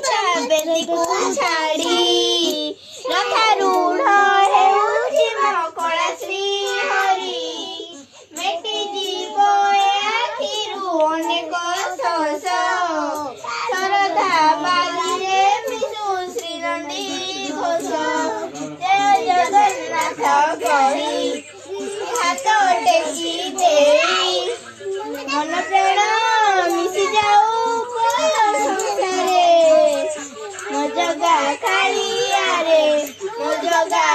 ବେଦୀକୁ ଛାଡ଼ି ରଥାରୂଢ଼ ହେଉଛି ମକଳା ଶ୍ରୀହରି। ମେଟିଯିବ ଏ ଆଖିରୁ ଅନେକ ଶୋଷ, ଶରଧା ବାଲିରେ ମିଶୁ ଶ୍ରୀନନ୍ଦୀ ଘୋଷ। ଜୟ ଜଗନ୍ନାଥ କହି ହାତ ଟେକି ଦେଇ ମନ ପ୍ରାଣ ମିଶି ଯାଉ ମୋ ଜଗା କାଳିଆରେ, ମୋ ଜଗା